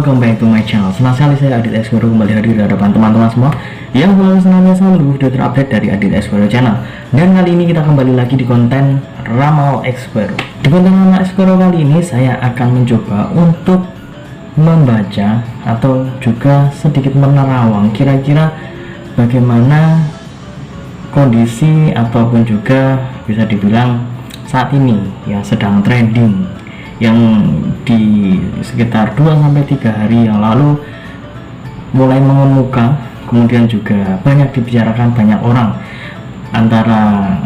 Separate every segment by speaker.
Speaker 1: welcome back to my channel. Senang sekali saya Adit Esquero kembali hadir di hadapan teman-teman semua yang selalu senantiasa menunggu video terupdate dari Adit Esquero channel. Dan kali ini kita kembali lagi di konten Ramal Esquero. Di konten Ramal Esquero kali ini saya akan mencoba untuk membaca atau juga sedikit menerawang kira-kira bagaimana kondisi ataupun juga bisa dibilang saat ini yang sedang trending, yang di sekitar 2-3 hari yang lalu mulai mengemuka, kemudian juga banyak dibicarakan banyak orang, antara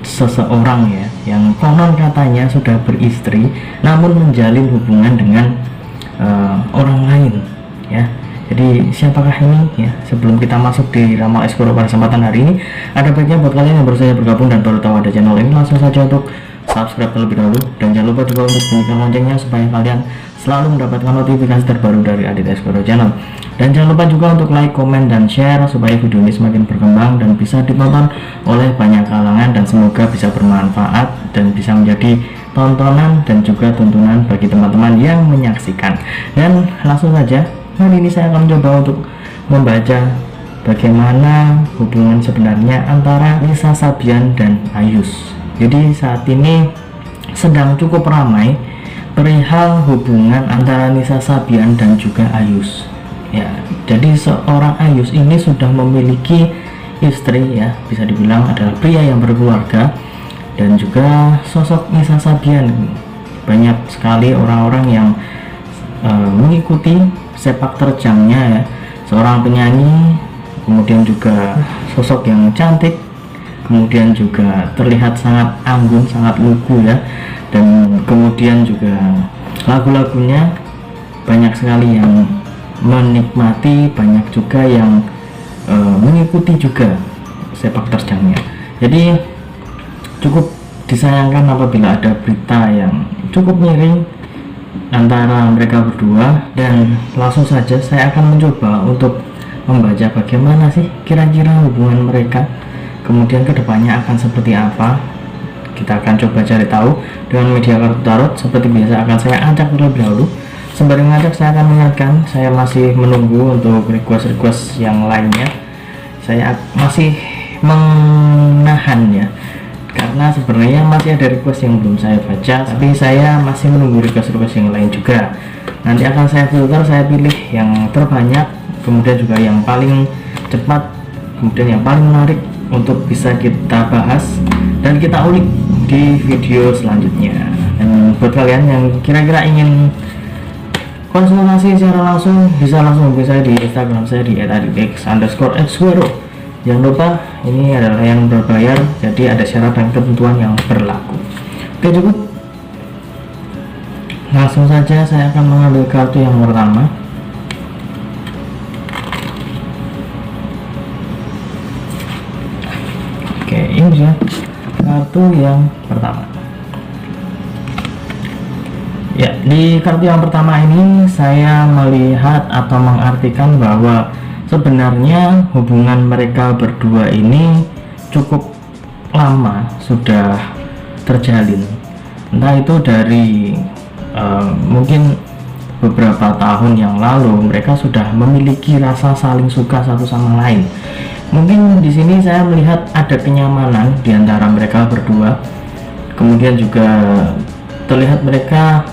Speaker 1: seseorang ya yang konon katanya sudah beristri namun menjalin hubungan dengan orang lain ya. Jadi siapakah ini ya? Sebelum kita masuk di Ramal Esquero pada kesempatan hari ini, ada baiknya buat kalian yang baru saja bergabung dan baru tahu ada channel ini, langsung saja untuk subscribe terlebih dahulu, dan jangan lupa juga untuk bunyikan loncengnya supaya kalian selalu mendapatkan notifikasi terbaru dari Adit Esquero channel. Dan jangan lupa juga untuk like, komen, dan share supaya video ini semakin berkembang dan bisa ditonton oleh banyak kalangan, dan semoga bisa bermanfaat dan bisa menjadi tontonan dan juga tuntunan bagi teman-teman yang menyaksikan. Dan langsung saja, hari ini saya akan mencoba untuk membaca bagaimana hubungan sebenarnya antara Nisa Sabian dan Ayus. Jadi saat ini sedang cukup ramai perihal hubungan antara Nisa Sabian dan juga Ayus ya. Jadi seorang Ayus ini sudah memiliki istri ya, bisa dibilang adalah pria yang berkeluarga. Dan juga sosok Nisa Sabian, banyak sekali orang-orang yang mengikuti sepak terjangnya ya, seorang penyanyi, kemudian juga sosok yang cantik, kemudian juga terlihat sangat anggun, sangat lugu ya, dan kemudian juga lagu-lagunya banyak sekali yang menikmati, banyak juga yang mengikuti juga sepak terjangnya. Jadi cukup disayangkan apabila ada berita yang cukup miring antara mereka berdua. Dan langsung saja saya akan mencoba untuk membaca bagaimana sih kira-kira hubungan mereka, kemudian kedepannya akan seperti apa. Kita akan coba cari tahu dengan media kartu tarot. Seperti biasa akan saya acak terlebih dahulu. Sembari ngacak saya akan mengingatkan, saya masih menunggu untuk request yang lainnya. Saya masih menahan ya, karena sebenarnya masih ada request yang belum saya baca, tapi saya masih menunggu request yang lain juga. Nanti akan saya filter, saya pilih yang terbanyak, kemudian juga yang paling cepat, kemudian yang paling menarik untuk bisa kita bahas dan kita ulik di video selanjutnya. Dan buat kalian yang kira-kira ingin konsultasi secara langsung, bisa langsung hubungi saya di Instagram saya di @aditx_esquero. Jangan lupa, ini adalah yang berbayar, jadi ada syarat dan ketentuan yang berlaku. Oke, cukup. Langsung saja saya akan mengambil kartu yang pertama. Oke, ini dia kartu yang pertama. Ya, di kartu yang pertama ini saya melihat atau mengartikan bahwa sebenarnya hubungan mereka berdua ini cukup lama sudah terjalin. Entah itu dari mungkin beberapa tahun yang lalu mereka sudah memiliki rasa saling suka satu sama lain. Mungkin di sini saya melihat ada kenyamanan di antara mereka berdua. Kemudian juga terlihat mereka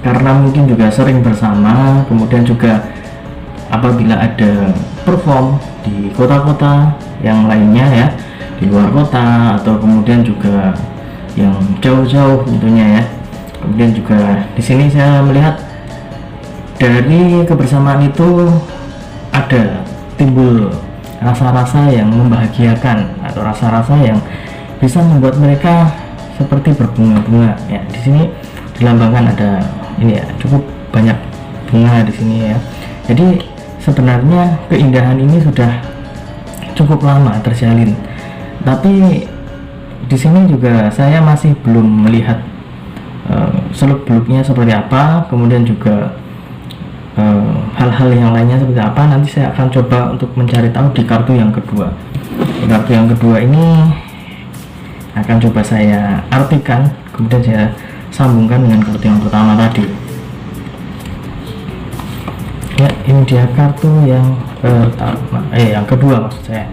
Speaker 1: karena mungkin juga sering bersama, kemudian juga apabila ada perform di kota-kota yang lainnya ya, di luar kota atau kemudian juga yang jauh-jauh tentunya ya. Kemudian juga di sini saya melihat dari kebersamaan itu ada timbul rasa-rasa yang membahagiakan atau rasa-rasa yang bisa membuat mereka seperti berbunga-bunga ya. Di sini dilambangkan ada ini ya, cukup banyak bunga di sini ya. Jadi sebenarnya keindahan ini sudah cukup lama terjalin, tapi di sini juga saya masih belum melihat seluk-beluknya seperti apa, kemudian juga hal-hal yang lainnya seperti apa. Nanti saya akan coba untuk mencari tahu di kartu yang kedua. Di kartu yang kedua ini akan coba saya artikan, kemudian saya sambungkan dengan kartu yang pertama tadi. Ya, ini dia kartu yang pertama, yang kedua maksud saya.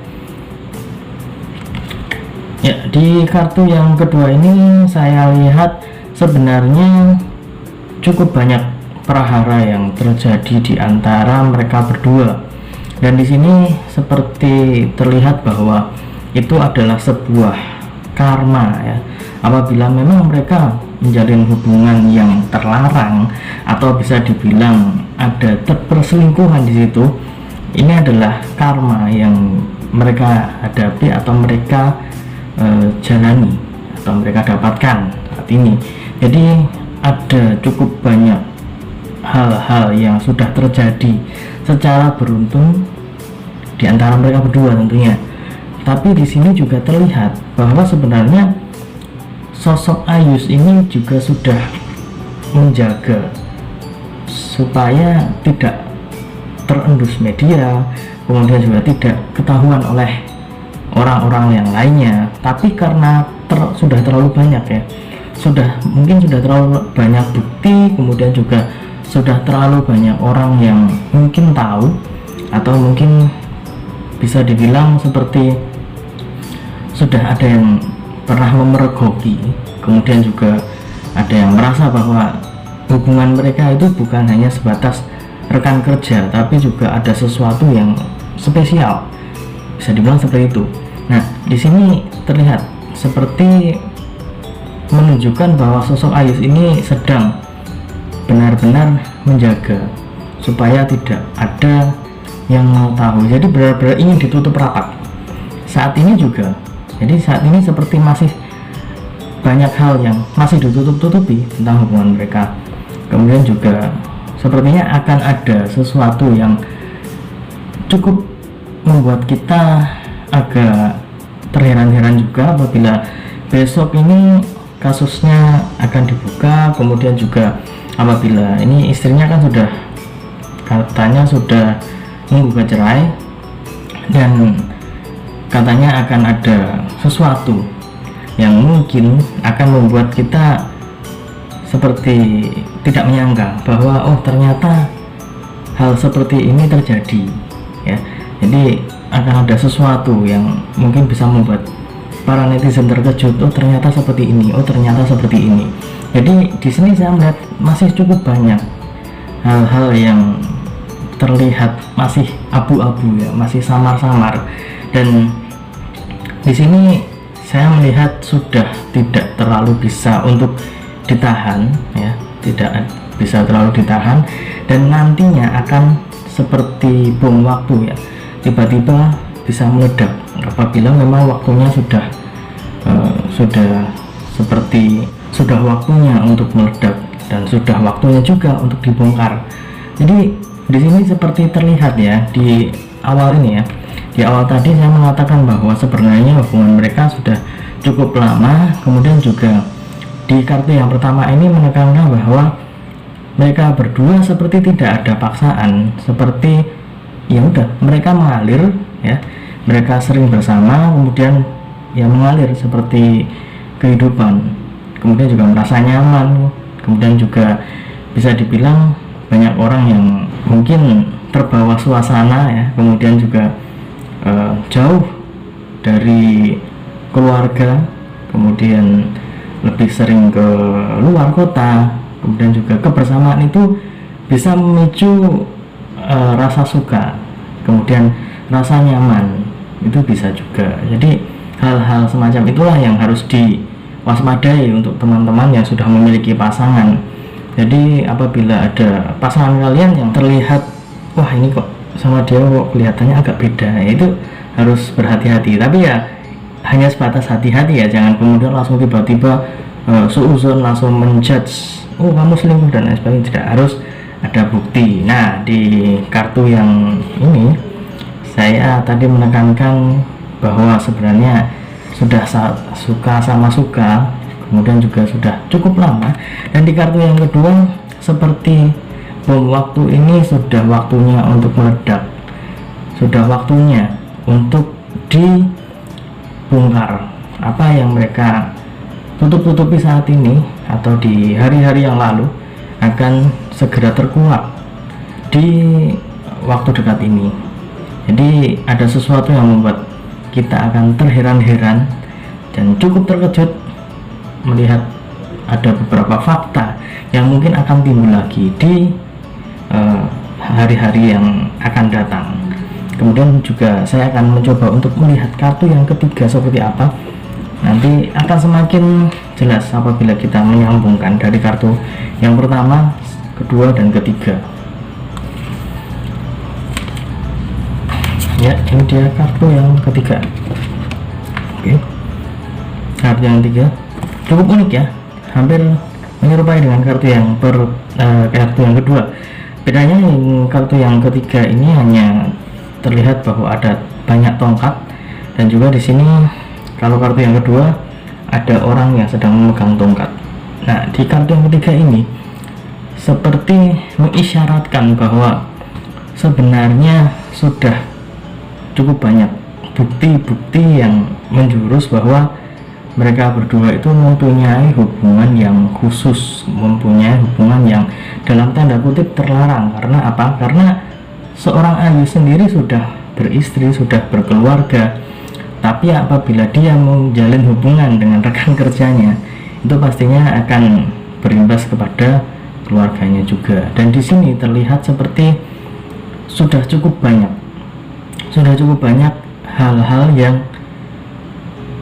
Speaker 1: Ya, di kartu yang kedua ini saya lihat sebenarnya cukup banyak prahara yang terjadi di antara mereka berdua. Dan di sini seperti terlihat bahwa itu adalah sebuah karma ya. Apabila memang mereka menjalin hubungan yang terlarang atau bisa dibilang ada perselingkuhan di situ, ini adalah karma yang mereka hadapi atau mereka jalani atau mereka dapatkan saat ini. Jadi ada cukup banyak hal-hal yang sudah terjadi secara beruntun di antara mereka berdua tentunya. Tapi di sini juga terlihat bahwa sebenarnya sosok Ayus ini juga sudah menjaga supaya tidak terendus media, kemudian juga tidak ketahuan oleh orang-orang yang lainnya. Tapi karena sudah terlalu banyak ya, mungkin sudah terlalu banyak bukti, kemudian juga sudah terlalu banyak orang yang mungkin tahu atau mungkin bisa dibilang seperti sudah ada yang pernah memergoki, kemudian juga ada yang merasa bahwa hubungan mereka itu bukan hanya sebatas rekan kerja, tapi juga ada sesuatu yang spesial, bisa dibilang seperti itu. Nah, di sini terlihat seperti menunjukkan bahwa sosok Ayus ini sedang benar-benar menjaga supaya tidak ada yang mau tahu. Jadi benar-benar ingin ditutup rapat saat ini juga. Jadi saat ini seperti masih banyak hal yang masih ditutup-tutupi tentang hubungan mereka. Kemudian juga sepertinya akan ada sesuatu yang cukup membuat kita agak terheran-heran juga apabila besok ini kasusnya akan dibuka. Kemudian juga apabila ini istrinya kan sudah katanya sudah menggugat cerai dan katanya akan ada sesuatu yang mungkin akan membuat kita seperti tidak menyangka bahwa oh ternyata hal seperti ini terjadi ya. Jadi akan ada sesuatu yang mungkin bisa membuat para netizen terkejut, oh ternyata seperti ini, oh ternyata seperti ini. Jadi di sini saya melihat masih cukup banyak hal-hal yang terlihat masih abu-abu ya, masih samar-samar. Dan di sini saya melihat sudah tidak terlalu bisa untuk ditahan ya, tidak bisa terlalu ditahan, dan nantinya akan seperti bom waktu ya, tiba-tiba bisa meledak apabila memang waktunya sudah sudah waktunya untuk meledak dan sudah waktunya juga untuk dibongkar. Jadi di sini seperti terlihat ya di awal ini ya, di awal tadi saya mengatakan bahwa sebenarnya hubungan mereka sudah cukup lama. Kemudian juga di kartu yang pertama ini menekankan bahwa mereka berdua seperti tidak ada paksaan, seperti ya udah mereka mengalir ya, mereka sering bersama, kemudian ya mengalir seperti kehidupan, kemudian juga merasa nyaman. Kemudian juga bisa dibilang banyak orang yang mungkin terbawa suasana ya, kemudian juga jauh dari keluarga, kemudian lebih sering ke luar kota, kemudian juga kebersamaan itu bisa memicu rasa suka, kemudian rasa nyaman itu bisa juga. Jadi hal-hal semacam itulah yang harus diwaspadai untuk teman-teman yang sudah memiliki pasangan. Jadi apabila ada pasangan kalian yang terlihat wah ini kok sama dia kok kelihatannya agak beda, ya itu harus berhati-hati. Tapi ya hanya sebatas hati-hati ya, jangan kemudian langsung tiba-tiba suuzon langsung menjudge oh kamu selingkuh dan lain sebagainya. Tidak, harus ada bukti. Nah di kartu yang ini saya tadi menekankan bahwa sebenarnya sudah suka sama suka, kemudian juga sudah cukup lama. Dan di kartu yang kedua seperti bom waktu, ini sudah waktunya untuk meledak, sudah waktunya untuk dibongkar. Apa yang mereka tutup-tutupi saat ini atau di hari-hari yang lalu akan segera terkuak di waktu dekat ini. Jadi ada sesuatu yang membuat kita akan terheran-heran dan cukup terkejut melihat ada beberapa fakta yang mungkin akan timbul lagi di hari-hari yang akan datang. Kemudian juga saya akan mencoba untuk melihat kartu yang ketiga seperti apa. Nanti akan semakin jelas apabila kita menyambungkan dari kartu yang pertama, kedua, dan ketiga. Ya, ini dia kartu yang ketiga. Oke, kartu yang ketiga cukup unik ya, hampir menyerupai dengan kartu yang kartu yang kedua. Bedanya kartu yang ketiga ini hanya terlihat bahwa ada banyak tongkat, dan juga di sini kalau kartu yang kedua ada orang yang sedang memegang tongkat. Nah, di kartu yang ketiga ini seperti mengisyaratkan bahwa sebenarnya sudah cukup banyak bukti-bukti yang menjurus bahwa mereka berdua itu mempunyai hubungan yang khusus, mempunyai hubungan yang dalam tanda kutip terlarang. Karena apa? Karena seorang Ayu sendiri sudah beristri, sudah berkeluarga, tapi apabila dia menjalin hubungan dengan rekan kerjanya, itu pastinya akan berimbas kepada keluarganya juga. Dan di sini terlihat seperti sudah cukup banyak hal-hal yang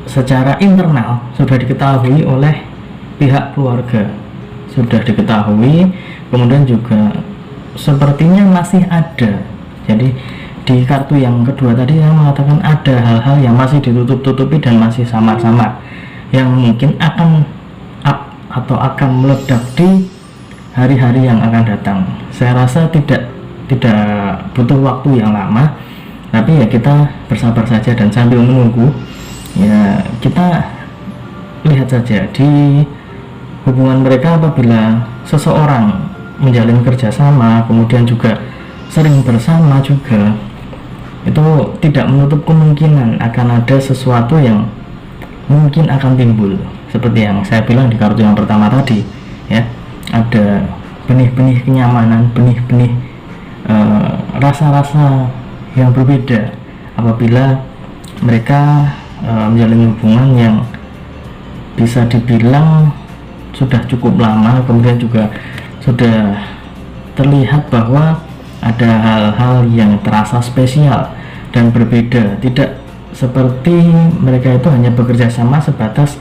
Speaker 1: secara internal sudah diketahui oleh pihak keluarga, sudah diketahui, kemudian juga sepertinya masih ada. Jadi di kartu yang kedua tadi saya mengatakan ada hal-hal yang masih ditutup-tutupi dan masih samar-samar, yang mungkin akan up atau akan meledak di hari-hari yang akan datang. Saya rasa tidak butuh waktu yang lama, tapi ya kita bersabar saja dan sambil menunggu ya kita lihat saja di hubungan mereka. Apabila seseorang menjalin kerjasama kemudian juga sering bersama juga, itu tidak menutup kemungkinan akan ada sesuatu yang mungkin akan timbul seperti yang saya bilang di kartu yang pertama tadi ya. Ada benih-benih kenyamanan, benih-benih rasa-rasa yang berbeda apabila mereka menjalin hubungan yang bisa dibilang sudah cukup lama, kemudian juga sudah terlihat bahwa ada hal-hal yang terasa spesial dan berbeda, tidak seperti mereka itu hanya bekerja sama sebatas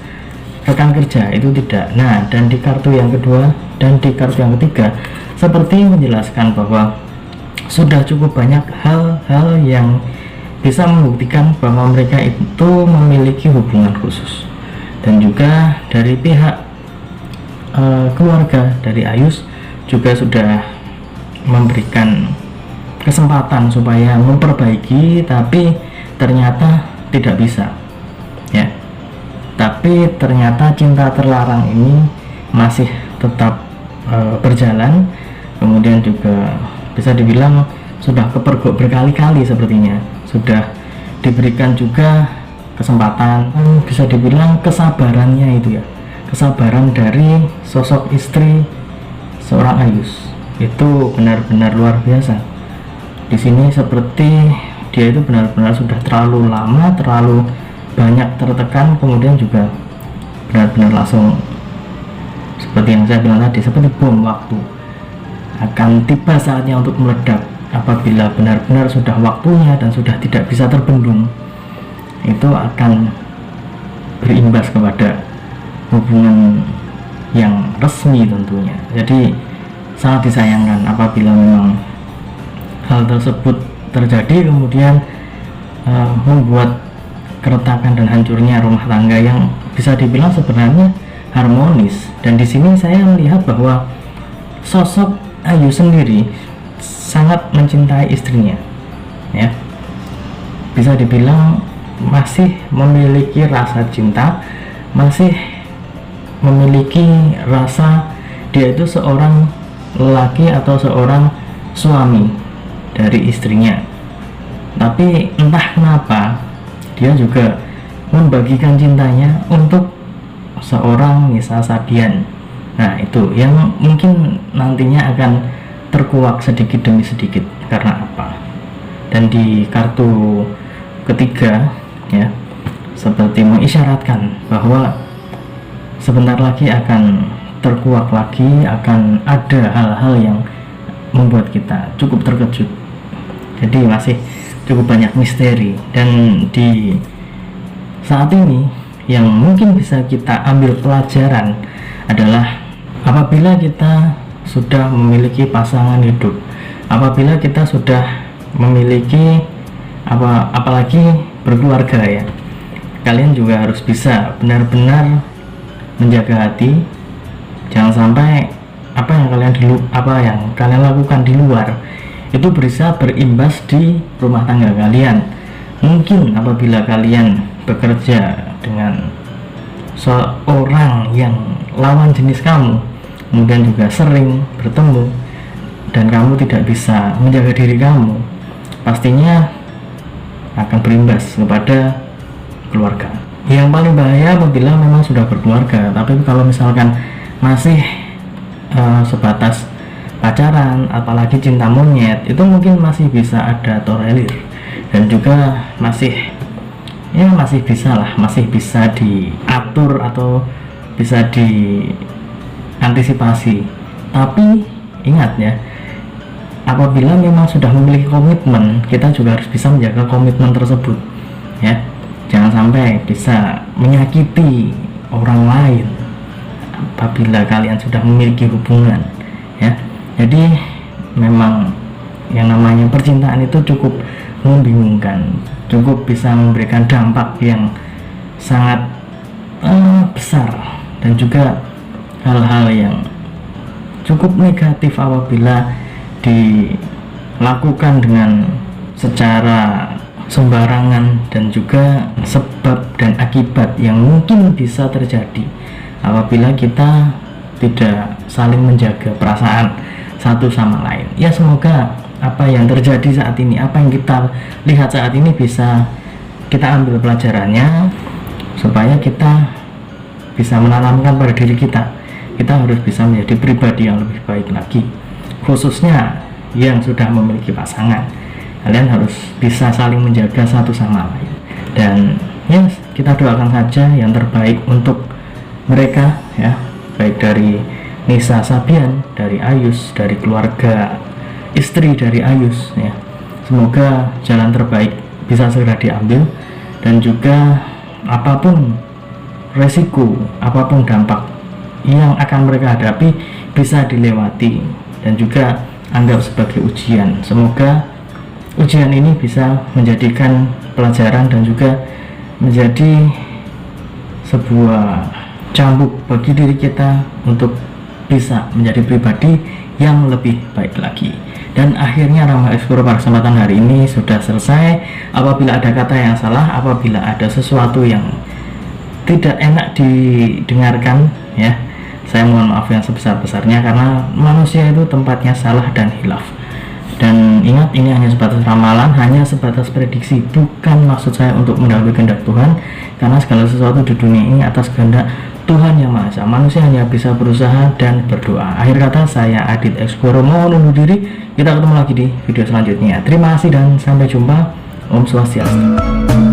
Speaker 1: rekan kerja, itu tidak. Nah, dan di kartu yang kedua dan di kartu yang ketiga seperti menjelaskan bahwa sudah cukup banyak hal-hal yang bisa membuktikan bahwa mereka itu memiliki hubungan khusus. Dan juga dari pihak keluarga dari Ayus juga sudah memberikan kesempatan supaya memperbaiki, tapi ternyata tidak bisa ya. Tapi ternyata cinta terlarang ini masih tetap berjalan, kemudian juga bisa dibilang sudah kepergok berkali-kali, sepertinya sudah diberikan juga kesempatan, bisa dibilang kesabarannya itu ya, kesabaran dari sosok istri seorang Ayus itu benar-benar luar biasa. Di sini seperti dia itu benar-benar sudah terlalu lama, terlalu banyak tertekan, kemudian juga benar-benar langsung seperti yang saya bilang tadi, seperti bom waktu. Akan tiba saatnya untuk meledak apabila benar-benar sudah waktunya dan sudah tidak bisa terbendung. Itu akan berimbas kepada hubungan yang resmi tentunya. Jadi sangat disayangkan apabila memang hal tersebut terjadi kemudian membuat keretakan dan hancurnya rumah tangga yang bisa dibilang sebenarnya harmonis. Dan di sini saya melihat bahwa sosok Ayu sendiri sangat mencintai istrinya ya, bisa dibilang masih memiliki rasa cinta, masih memiliki rasa dia itu seorang lelaki atau seorang suami dari istrinya. Tapi entah kenapa dia juga membagikan cintanya untuk seorang Nisa Sabian. Nah, itu yang mungkin nantinya akan terkuak sedikit demi sedikit. Karena apa? Dan di kartu ketiga ya, seperti mengisyaratkan bahwa sebentar lagi akan terkuak lagi, akan ada hal-hal yang membuat kita cukup terkejut. Jadi masih cukup banyak misteri, dan di saat ini yang mungkin bisa kita ambil pelajaran adalah apabila kita sudah memiliki pasangan hidup, apabila kita sudah memiliki apalagi berkeluarga ya, kalian juga harus bisa benar-benar menjaga hati. Jangan sampai apa yang kalian lakukan di luar itu bisa berimbas di rumah tangga kalian. Mungkin apabila kalian bekerja dengan seorang yang lawan jenis kamu, kemudian juga sering bertemu, dan kamu tidak bisa menjaga diri kamu, pastinya akan berimbas kepada keluarga. Yang paling bahaya apabila memang sudah berkeluarga, tapi kalau misalkan masih sebatas pacaran, apalagi cinta monyet, itu mungkin masih bisa ada tolerir, dan juga masih bisa diatur atau bisa diantisipasi. Tapi ingat ya, apabila memang sudah memiliki komitmen, kita juga harus bisa menjaga komitmen tersebut ya. Jangan sampai bisa menyakiti orang lain apabila kalian sudah memiliki hubungan ya. Jadi memang yang namanya percintaan itu cukup membingungkan, cukup bisa memberikan dampak yang sangat besar, dan juga hal-hal yang cukup negatif apabila dilakukan dengan secara sembarangan, dan juga sebab dan akibat yang mungkin bisa terjadi apabila kita tidak saling menjaga perasaan satu sama lain. Ya, semoga apa yang terjadi saat ini, apa yang kita lihat saat ini bisa kita ambil pelajarannya, supaya kita bisa menanamkan pada diri kita harus bisa menjadi pribadi yang lebih baik lagi. Khususnya yang sudah memiliki pasangan, kalian harus bisa saling menjaga satu sama lain. Dan ya, kita doakan saja yang terbaik untuk mereka ya, baik dari Nisa Sabian, dari Ayus, dari keluarga istri dari Ayus ya. Semoga jalan terbaik bisa segera diambil, dan juga apapun resiko, apapun dampak yang akan mereka hadapi bisa dilewati, dan juga anggap sebagai ujian. Semoga ujian ini bisa menjadikan pelajaran dan juga menjadi sebuah cambuk bagi diri kita untuk bisa menjadi pribadi yang lebih baik lagi. Dan akhirnya Rama Explore pada kesempatan hari ini sudah selesai. Apabila ada kata yang salah, apabila ada sesuatu yang tidak enak didengarkan ya, saya mohon maaf yang sebesar-besarnya, karena manusia itu tempatnya salah dan hilaf. Dan ingat, ini hanya sebatas ramalan, hanya sebatas prediksi, bukan maksud saya untuk mendahului kehendak Tuhan, karena segala sesuatu di dunia ini atas kehendak Tuhan Yang Maha Esa. Manusia hanya bisa berusaha dan berdoa. Akhir kata, saya Adit Explore mohon undur diri. Kita ketemu lagi di video selanjutnya. Terima kasih dan sampai jumpa. Om Swastiastu.